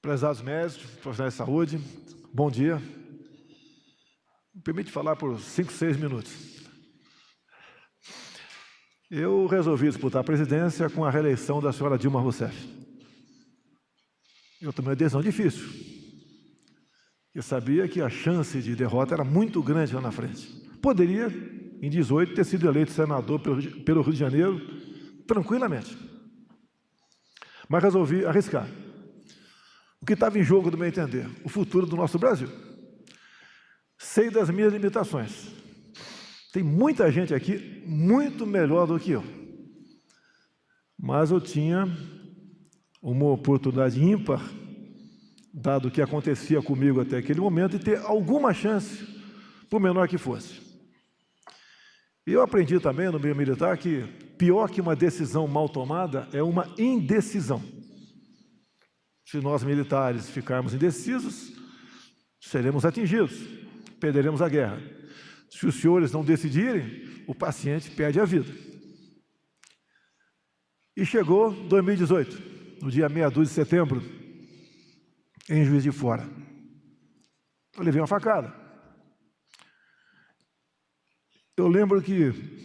Prezados médicos, profissionais de saúde, bom dia. Me permite falar por 5, 6 minutos. Eu resolvi disputar a presidência com a reeleição da senhora Dilma Rousseff. Eu tomei uma decisão difícil. Eu sabia que a chance de derrota era muito grande lá na frente. Poderia, em 18, ter sido eleito senador pelo Rio de Janeiro, tranquilamente. Mas resolvi arriscar. O que estava em jogo, do meu entender? O futuro do nosso Brasil. Sei das minhas limitações. Tem muita gente aqui muito melhor do que eu. Mas eu tinha uma oportunidade ímpar, dado o que acontecia comigo até aquele momento, de ter alguma chance, por menor que fosse. E eu aprendi também no meio militar que pior que uma decisão mal tomada é uma indecisão. Se nós militares ficarmos indecisos, seremos atingidos, perderemos a guerra. Se os senhores não decidirem, o paciente perde a vida. E chegou 2018, no dia 6 de setembro, em Juiz de Fora. Eu levei uma facada. Eu lembro que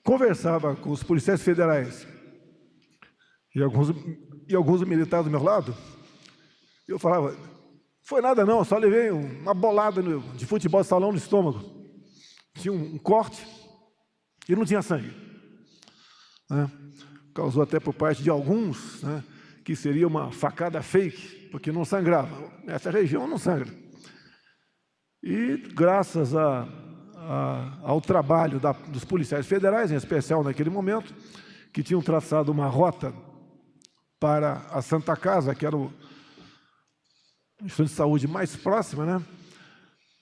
conversava com os policiais federais e alguns militares do meu lado. Eu falava, foi nada não, só levei uma bolada de futebol de salão no estômago. Tinha um corte e não tinha sangue. Causou até por parte de alguns, que seria uma facada fake, porque não sangrava. Essa região não sangra. E graças ao trabalho dos policiais federais, em especial naquele momento, que tinham traçado uma rota para a Santa Casa, que era o instituto de saúde mais próxima,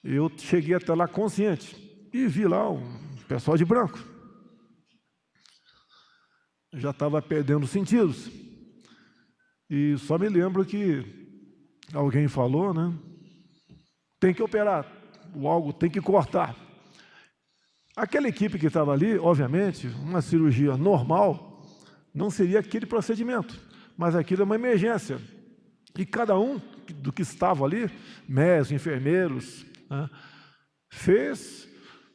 eu cheguei até lá consciente e vi lá um pessoal de branco. Eu já estava perdendo os sentidos. E só me lembro que alguém falou, tem que operar, o algo tem que cortar. Aquela equipe que estava ali, obviamente, uma cirurgia normal não seria aquele procedimento, mas aquilo é uma emergência. E cada um do que estava ali, médicos, enfermeiros, fez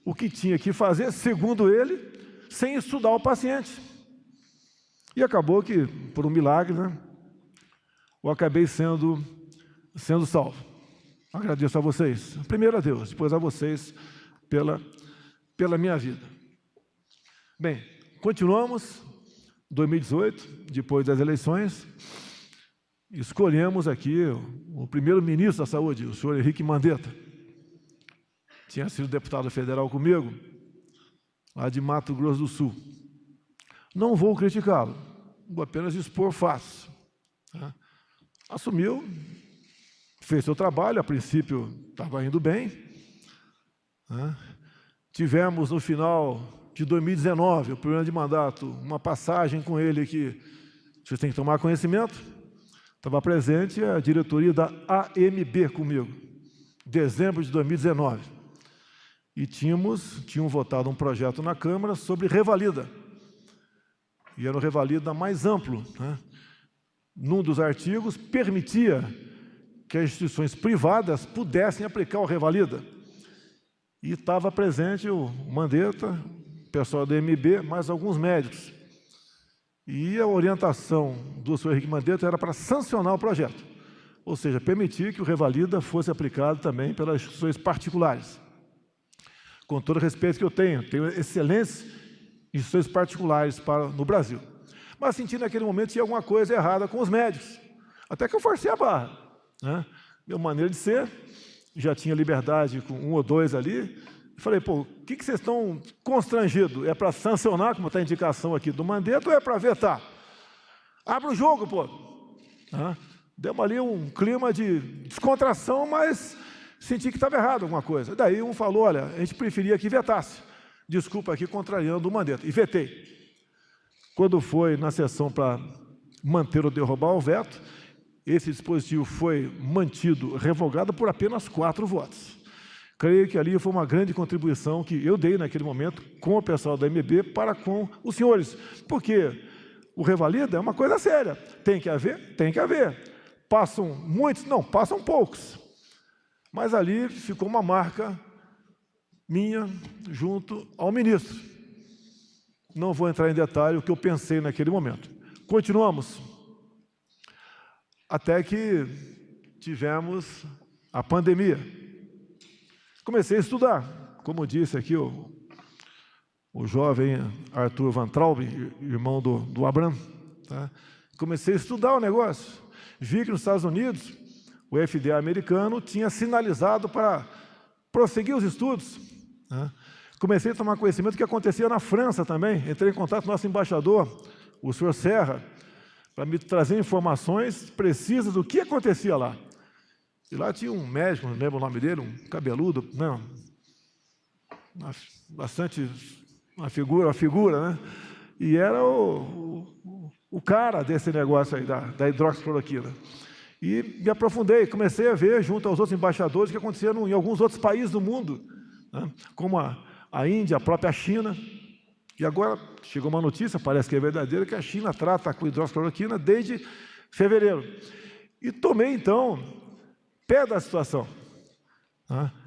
o que tinha que fazer, segundo ele, sem estudar o paciente. E acabou que, por um milagre, eu acabei sendo salvo. Agradeço a vocês, primeiro a Deus, depois a vocês pela minha vida. Bem, continuamos, 2018, depois das eleições, escolhemos aqui o primeiro-ministro da Saúde, o senhor Henrique Mandetta. Tinha sido deputado federal comigo, lá de Mato Grosso do Sul. Não vou criticá-lo, vou apenas expor fatos. Assumiu, fez seu trabalho, a princípio estava indo bem. Tivemos no final de 2019, o primeiro ano de mandato, uma passagem com ele que vocês têm que tomar conhecimento. Estava presente a diretoria da AMB comigo, dezembro de 2019. E tinham votado um projeto na Câmara sobre revalida. E era um revalida mais amplo. Num dos artigos, permitia que as instituições privadas pudessem aplicar o revalida. E estava presente o Mandetta, o pessoal da MB, mais alguns médicos. E a orientação do senhor Henrique Mandetta era para sancionar o projeto, ou seja, permitir que o revalida fosse aplicado também pelas instituições particulares. Com todo o respeito que eu tenho excelentes instituições particulares no Brasil. Mas senti naquele momento que tinha alguma coisa errada com os médicos. Até que eu forcei a barra. Minha maneira de ser, já tinha liberdade com um ou dois ali. Falei, o que vocês estão constrangidos? É para sancionar, como está a indicação aqui do Mandetta, ou é para vetar? Abre o jogo, Deu ali um clima de descontração, mas senti que estava errado alguma coisa. Daí um falou, olha, a gente preferia que vetasse. Desculpa aqui, contrariando o Mandetta. E vetei. Quando foi na sessão para manter ou derrubar o veto, esse dispositivo foi mantido, revogado por apenas 4 votos. Creio que ali foi uma grande contribuição que eu dei naquele momento com o pessoal da AMB para com os senhores, porque o revalida é uma coisa séria. Tem que haver? Tem que haver. Passam muitos? Não, passam poucos. Mas ali ficou uma marca minha junto ao ministro. Não vou entrar em detalhe o que eu pensei naquele momento. Continuamos. Até que tivemos a pandemia. Comecei a estudar, como disse aqui o jovem Arthur Van Traub, irmão do Abraham. Tá? Comecei a estudar o negócio. Vi que nos Estados Unidos, o FDA americano tinha sinalizado para prosseguir os estudos. Tá? Comecei a tomar conhecimento do que acontecia na França também. Entrei em contato com o nosso embaixador, o senhor Serra, para me trazer informações precisas do que acontecia lá. E lá tinha um médico, não lembro o nome dele, um cabeludo, não, bastante, uma figura, né? E era o cara desse negócio aí, da hidroxicloroquina. E me aprofundei, comecei a ver, junto aos outros embaixadores, o que acontecia em alguns outros países do mundo, né? Como a Índia, a própria China. E agora chegou uma notícia, parece que é verdadeira, que a China trata com hidroxicloroquina desde fevereiro. E tomei, então, pé da situação.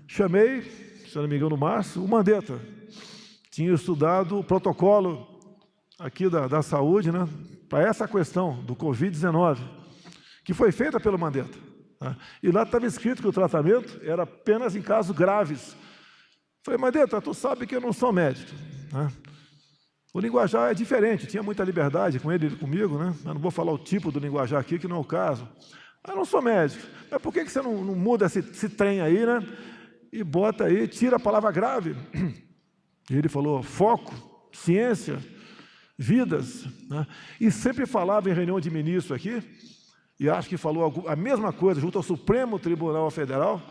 Chamei, se não me engano, no março, o Mandetta. Tinha estudado o protocolo aqui da saúde, né, para essa questão do Covid-19, que foi feita pelo Mandetta. E lá estava escrito que o tratamento era apenas em casos graves. Falei, Mandetta, tu sabe que eu não sou médico. O linguajar é diferente, tinha muita liberdade com ele e comigo, né? Eu não vou falar o tipo do linguajar aqui, que não é o caso. Eu não sou médico, mas por que você não muda esse trem aí, né? E bota aí, tira a palavra grave. E ele falou, foco, ciência, vidas, né? E sempre falava em reunião de ministros aqui, e acho que falou a mesma coisa junto ao Supremo Tribunal Federal,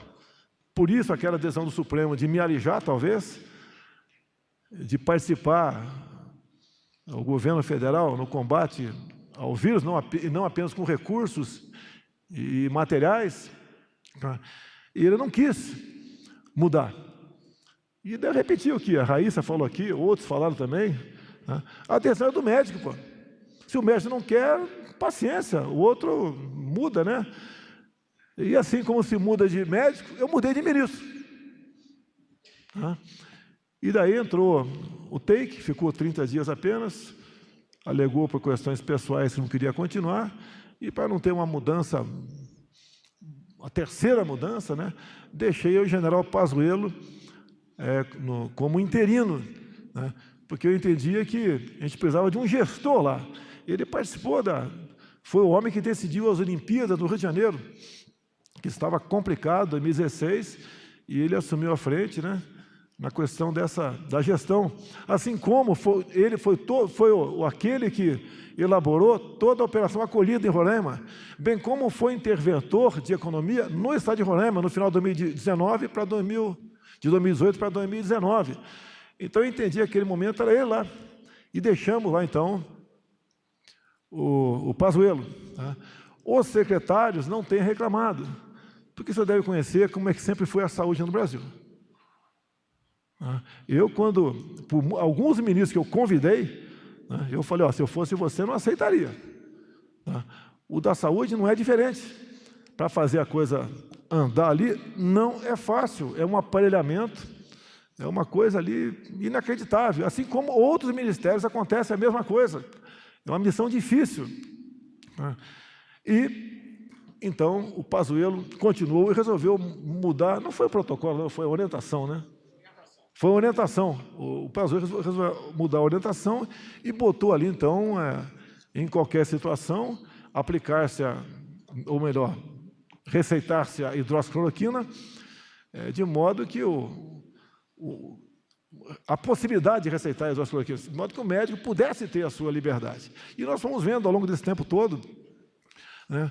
por isso aquela decisão do Supremo de me alijar, talvez, de participar ao governo federal no combate ao vírus, não apenas com recursos e materiais, e ele não quis mudar. E daí repetiu o que a Raíssa falou aqui, outros falaram também, a decisão é do médico, pô. Se o médico não quer, paciência, o outro muda, né? E assim como se muda de médico, eu mudei de ministro. E daí entrou o Take, ficou 30 dias apenas, alegou por questões pessoais que não queria continuar, e para não ter uma mudança, a terceira mudança, né, deixei o general Pazuello como interino, né, porque eu entendia que a gente precisava de um gestor lá. Ele participou foi o homem que decidiu as Olimpíadas do Rio de Janeiro, que estava complicado em 2016, e ele assumiu a frente, né, na questão da gestão. Assim como ele foi aquele que elaborou toda a operação acolhida em Roraima, bem como foi interventor de economia no estado de Roraima, no final de 2019 de 2018 para 2019. Então, eu entendi que aquele momento era ele lá. E deixamos lá, então, o Pazuello. Os secretários não têm reclamado, porque você deve conhecer como é que sempre foi a saúde no Brasil. Eu, por alguns ministros que eu convidei, eu falei, se eu fosse você, não aceitaria. O da saúde não é diferente. Para fazer a coisa andar ali, não é fácil, é um aparelhamento, é uma coisa ali inacreditável. Assim como outros ministérios acontece a mesma coisa. É uma missão difícil. E, então, o Pazuello continuou e resolveu mudar, não foi o protocolo, não, foi a orientação, né? Foi a orientação. O Pazuello resolveu mudar a orientação e botou ali, então, em qualquer situação, aplicar-se, ou melhor, receitar-se a hidroxicloroquina, de modo que a possibilidade de receitar a hidroxicloroquina, de modo que o médico pudesse ter a sua liberdade. E nós fomos vendo ao longo desse tempo todo, né,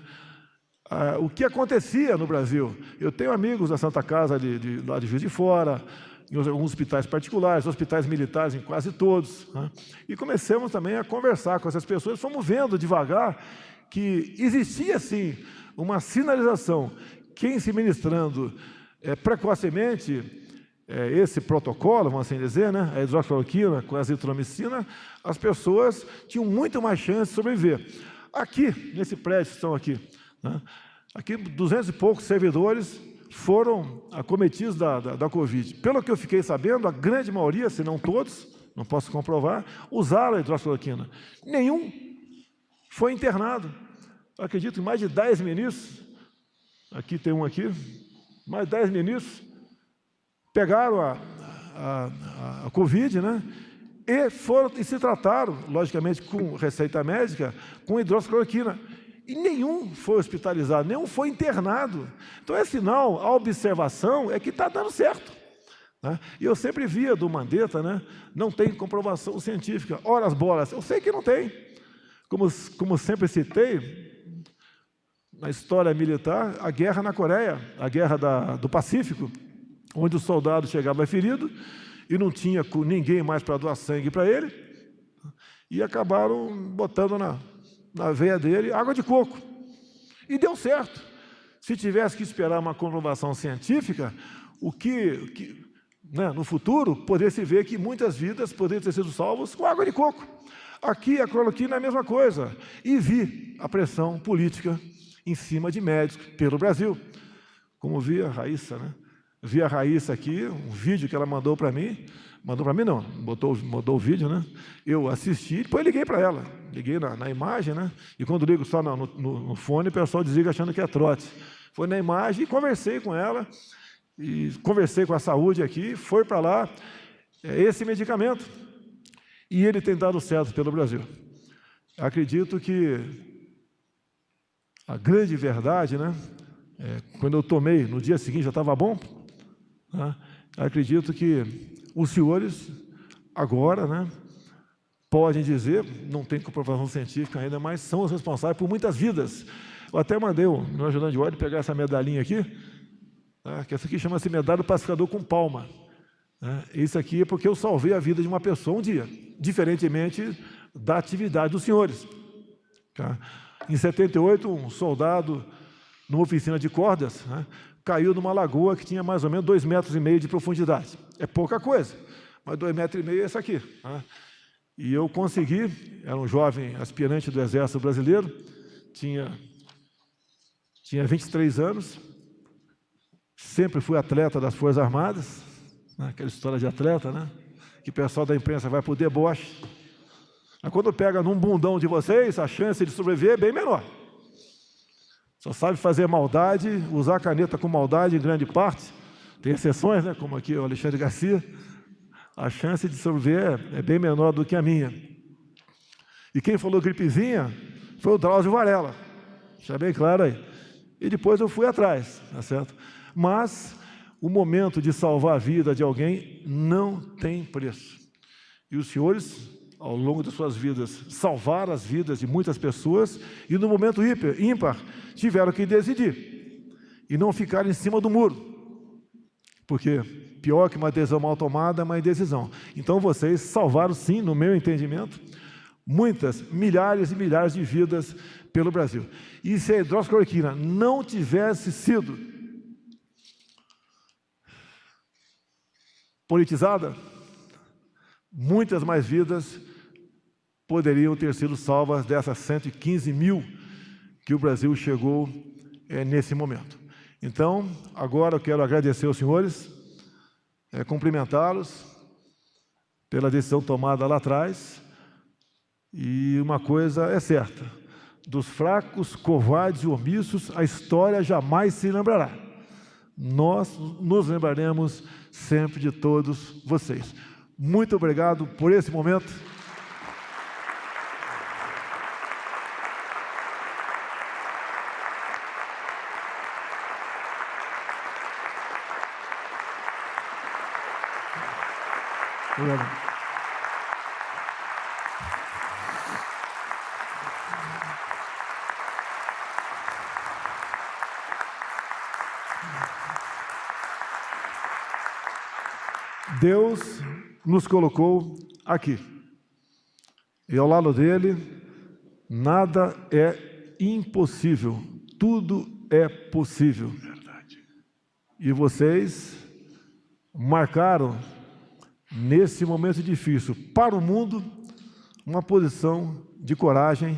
o que acontecia no Brasil. Eu tenho amigos da Santa Casa lá de Juiz de Fora, em alguns hospitais particulares, hospitais militares em quase todos, né? E começamos também a conversar com essas pessoas, fomos vendo devagar que existia, sim, uma sinalização, quem se ministrando precocemente esse protocolo, vamos assim dizer, né, a hidroxicloroquina com a azitromicina, as pessoas tinham muito mais chance de sobreviver. Aqui, nesse prédio que estão aqui, né, aqui 200 e poucos servidores foram acometidos da Covid. Pelo que eu fiquei sabendo, a grande maioria, se não todos, não posso comprovar, usaram a hidroxicloroquina. Nenhum foi internado. Eu acredito que mais de 10 ministros, aqui tem um aqui, mais de 10 ministros, pegaram a Covid, né? E se trataram, logicamente, com receita médica, com hidroxicloroquina. E nenhum foi hospitalizado, nenhum foi internado. Então é sinal, a observação é que está dando certo. Né? E eu sempre via do Mandetta, né? Não tem comprovação científica. Ora as bolas, eu sei que não tem. Como sempre citei, na história militar, a guerra na Coreia, a guerra do Pacífico, onde o soldado chegava ferido e não tinha ninguém mais para doar sangue para ele, e acabaram botando na veia dele água de coco. E deu certo. Se tivesse que esperar uma comprovação científica, né, no futuro, poderia se ver que muitas vidas poderiam ter sido salvas com água de coco. Aqui a cloroquina é a mesma coisa. E vi a pressão política em cima de médicos pelo Brasil. Como vi a Raíssa, né? Vi a Raíssa aqui, um vídeo que ela mandou para mim não, botou o vídeo, né? Eu assisti, depois liguei para ela, liguei na imagem, né? E quando ligo só no fone, o pessoal desliga achando que é trote. Foi na imagem e conversei com ela, e conversei com a saúde aqui, foi para lá esse medicamento, e ele tem dado certo pelo Brasil. Acredito que a grande verdade, né? Quando eu tomei, no dia seguinte já estava bom, né? Acredito que os senhores agora, né, podem dizer, não tem comprovação científica ainda, mas são os responsáveis por muitas vidas. Eu até mandei o meu ajudante de ordem pegar essa medalhinha aqui, né, que essa aqui chama-se medalha do pacificador com palma. Né? Isso aqui é porque eu salvei a vida de uma pessoa um dia, diferentemente da atividade dos senhores. Tá? Em 78, um soldado, numa oficina de cordas, né, caiu numa lagoa que tinha mais ou menos 2,5 metros de profundidade. É pouca coisa, mas 2,5 metros é esse aqui. Né? E eu consegui, era um jovem aspirante do Exército Brasileiro, tinha 23 anos, sempre fui atleta das Forças Armadas, né? Aquela história de atleta, né? Que o pessoal da imprensa vai para o deboche. Mas quando pega num bundão de vocês, a chance de sobreviver é bem menor. Só sabe fazer maldade, usar caneta com maldade em grande parte. Tem exceções, né? Como aqui o Alexandre Garcia. A chance de sobreviver é bem menor do que a minha. E quem falou gripezinha foi o Drauzio Varela. Deixa bem claro aí. E depois eu fui atrás, tá certo? Mas o momento de salvar a vida de alguém não tem preço. E os senhores, ao longo de suas vidas, salvaram as vidas de muitas pessoas e no momento ímpar tiveram que decidir e não ficar em cima do muro, porque pior que uma decisão mal tomada é uma indecisão. Então vocês salvaram sim, no meu entendimento, muitas, milhares e milhares de vidas pelo Brasil. E se a hidroxicloroquina não tivesse sido politizada, muitas mais vidas poderiam ter sido salvas dessas 115 mil que o Brasil chegou nesse momento. Então, agora eu quero agradecer aos senhores, cumprimentá-los pela decisão tomada lá atrás, e uma coisa é certa, dos fracos, covardes e omissos, a história jamais se lembrará. Nós nos lembraremos sempre de todos vocês. Muito obrigado por esse momento. Obrigado. Deus nos colocou aqui. E ao lado dele, nada é impossível. Tudo é possível. Verdade. E vocês marcaram, nesse momento difícil para o mundo, uma posição de coragem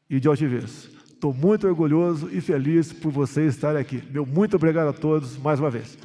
e de altivez. Estou muito orgulhoso e feliz por vocês estarem aqui. Meu muito obrigado a todos mais uma vez.